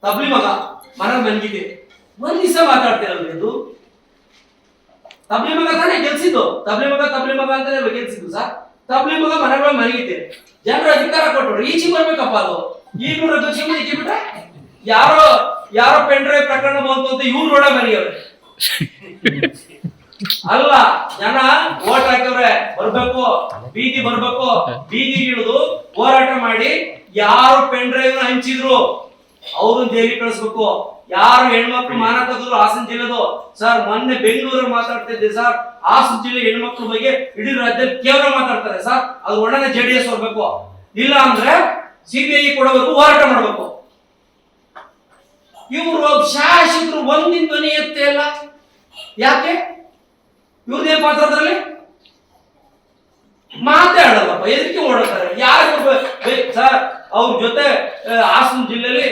ತಬ್ಲಿ ಮಗ ಮನೆ ಮನ್ಗಿದೆ ಒಂದ್ ದಿವಸ ಮಾತಾಡ್ತಿರಲ್ರಿ ಇದು ತಬ್ಲಿ ಮಗ ತಾನೇ ಗೆಲ್ಸಿದ್ದು ತಬ್ಲಿ ಮಗ ಅಂತಾನೆ ಗೆಲ್ಸಿದ್ದು ಸರ್ ತಬ್ಲಿ ಮಗ ಮನೆಗಳ ಮನೆಗಿದೆ ಜನರು ಅಧಿಕಾರ ಕೊಟ್ಟರು ಈಚೆ ಬರ್ಬೇಕಪ್ಪ ಅದು ಈಗಲೂ ರದ್ದು ಬಿಟ್ರೆ ಯಾರೋ ಪೆನ್ ಡ್ರೈವ್ ಪ್ರಕರಣ ಬಂತು ಅಂತ ಇವ್ರು ನೋಡ ಮನೆಯವ್ರೆ ಅಲ್ಲ ಜನ ಓಟ್ ಹಾಕಿವ್ರೆ ಬರ್ಬೇಕು ಬೀದಿ ಬರ್ಬೇಕು ಬೀದಿ ಇಳಿದು ಹೋರಾಟ ಮಾಡಿ ಯಾರು ಪೆನ್ ಡ್ರೈವ್ ಹಂಚಿದ್ರು ಅವ್ರನ್ನ ಜೈಲಿಗೆ ಕಳಿಸ್ಬೇಕು ಯಾರು ಹೆಣ್ಮಕ್ಳು ಮಾನ ತೆಗೆದ್ರು ಹಾಸನ ಜಿಲ್ಲೆದು ಸರ್ ಮೊನ್ನೆ ಬೆಂಗಳೂರಲ್ಲಿ ಮಾತಾಡ್ತಿದ್ದೆ ಸರ್ ಹಾಸನ ಜಿಲ್ಲೆ ಹೆಣ್ಮಕ್ಳ ಬಗ್ಗೆ ಇಡೀ ರಾಜ್ಯದಲ್ಲಿ ಕೇವಲ ಮಾತಾಡ್ತಾರೆ ಸರ್ ಅದು ಒಳ್ಳೆ JDS ಹೋಗ್ಬೇಕು ಇಲ್ಲ ಅಂದ್ರೆ CBI ಕೊಡೋವರೆಗೂ ಹೋರಾಟ ಮಾಡ್ಬೇಕು ಇವರು ಶಾಸಕರು ಒಂದಿನ ಧ್ವನಿ ಎತ್ತೇ ಇಲ್ಲ ಯಾಕೆ ಇವ್ರದೇ ಪಾತ್ರದಲ್ಲಿ ಮಾತಾಡಲ್ಲಪ್ಪ ಎದಕ್ಕೆ ಓಡಾಡ್ತಾರೆ ಯಾರು ಸರ್ ಅವ್ರ ಜೊತೆ ಹಾಸನ ಜಿಲ್ಲೆಯಲ್ಲಿ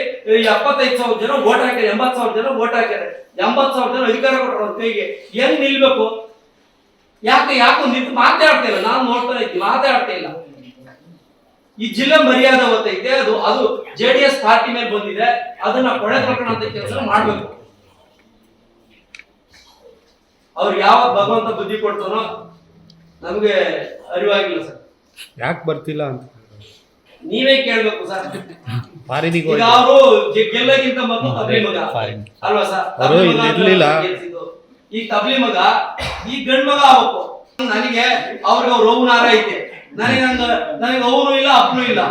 75,000 ಜನ ವೋಟ್ ಹಾಕ್ಯಾರೆ 80,000 ಜನ ವೋಟ್ ಹಾಕ್ಯಾರೆ 80,000 ಜನ ಅಧಿಕಾರ ಕೊಟ್ಟರು ಅವ್ರ ಕೈಗೆ ಹೆಂಗ್ ನಿಲ್ಬೇಕು ಯಾಕೋ ನಿಂತು ಮಾತಾಡ್ತಾ ಇಲ್ಲ ನಾನು ನೋಡ್ತಾ ಇದ್ದೀನಿ ಮಾತಾಡ್ತಾ ಇಲ್ಲ ಈ ಜಿಲ್ಲೆ ಮರ್ಯಾದೆ ಹೊತ್ತೈತೆ ಅದು JDS ಪಾರ್ಟಿ ಮೇಲೆ ಬಂದಿದೆ ಅದನ್ನ ಕೊಳೆ ಪ್ರಕರಣ ಅಂತ ಕೆಲಸ ಮಾಡ್ಬೇಕು ಅವ್ರು ಯಾವಾಗ ಭಗವಂತ ಬುದ್ಧಿ ಕೊಡ್ತಾನೋ ನಮ್ಗೆ ಅರಿವಾಗಿಲ್ಲ ಸರ್ ಯಾಕೆ ಬರ್ತಿಲ್ಲ ಅಂತ ನೀವೇ ಕೇಳ್ಬೇಕು ಸರ್ ಫಾರಿನಿಗೆ ಈಗ ಅವರು ಗೆಲ್ಲಕ್ಕಿಂತ ಮೊದಲು ತಬ್ಲಿ ಮಗ ಅಲ್ವಾ ಸರ್ ಈ ತಬ್ಲಿ ಮಗ ಈ ಗಂಡ್ ಮಗ ಆಗ್ಬೇಕು ನನಗೆ ಅವ್ರಿಗೆ ಅವ್ರ ಅವನಾರ ಐತೆ ನನಗೆ ಅವನು ಇಲ್ಲ ಅಪ್ಪನೂ ಇಲ್ಲ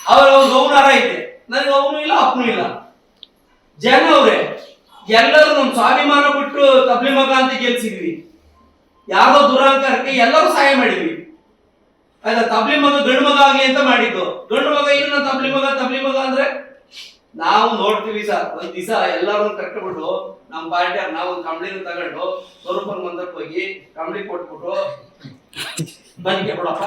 ಅವ್ರಿಗೆ ಅವನಾರ ಐತೆ ನನಗೆ ಅವನು ಇಲ್ಲ ಅಪ್ಪನೂ ಇಲ್ಲ ಜನ ಅವ್ರೆ ಎಲ್ಲರೂ ನಮ್ ಸ್ವಾಭಿಮಾನ ಬಿಟ್ಟು ತಬ್ಲಿ ಮಗ ಅಂತ ಗೆಲ್ಸಿದ್ವಿ ಯಾವ್ದೋ ದುರಾಂಕಾರಕ್ಕೆ ಎಲ್ಲರೂ ಸಹಾಯ ಮಾಡಿದ್ವಿ ಆಯ್ತಾ ತಬ್ಲಿ ಮಗ ಗಂಡು ಮಗ ಆಗ್ಲಿ ಅಂತ ಮಾಡಿದ್ದು ಗಂಡು ಮಗ ಏನು ತಬ್ಲಿ ಮಗ ಅಂದ್ರೆ ನಾವು ನೋಡ್ತೀವಿ ಸರ್ ಒಂದ್ ದಿವಸ ಎಲ್ಲರೂ ಕರ್ಕೊಂಡ್ಬಿಟ್ಟು ನಮ್ ಪಾರ್ಟಿ ನಾವು ಒಂದು ಕಂಬಳಿನ ತಗೊಂಡು ಸ್ವರೂಪನ ಮಂದಕ್ಕೆ ಹೋಗಿ ಕಂಬಳಿ ಕೊಟ್ಬಿಟ್ಟು ಮನೆಗೆ ಕೊಡಪ್ಪ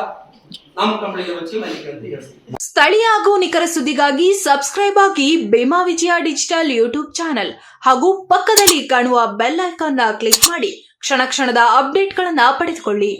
ನಮ್ ಕಂಬಳಿಗೆ వచ్చి ಮನೆಗೆ ಅಂತ ಹೇಳ್ತೀವಿ. ಸ್ಥಳೀಯ ಹಾಗೂ ನಿಖರ ಸುದ್ದಿಗಾಗಿ ಸಬ್ಸ್ಕ್ರೈಬ್ ಆಗಿ ಬೇಮಾ ವಿಜಯ ಡಿಜಿಟಲ್ ಯೂಟ್ಯೂಬ್ ಚಾನೆಲ್ ಹಾಗೂ ಪಕ್ಕದಲ್ಲಿ ಕಾಣುವ ಬೆಲ್ ಐಕಾನ್ ಕ್ಲಿಕ್ ಮಾಡಿ ಕ್ಷಣ ಕ್ಷಣದ ಅಪ್ಡೇಟ್ಗಳನ್ನು ಪಡೆದುಕೊಳ್ಳಿ.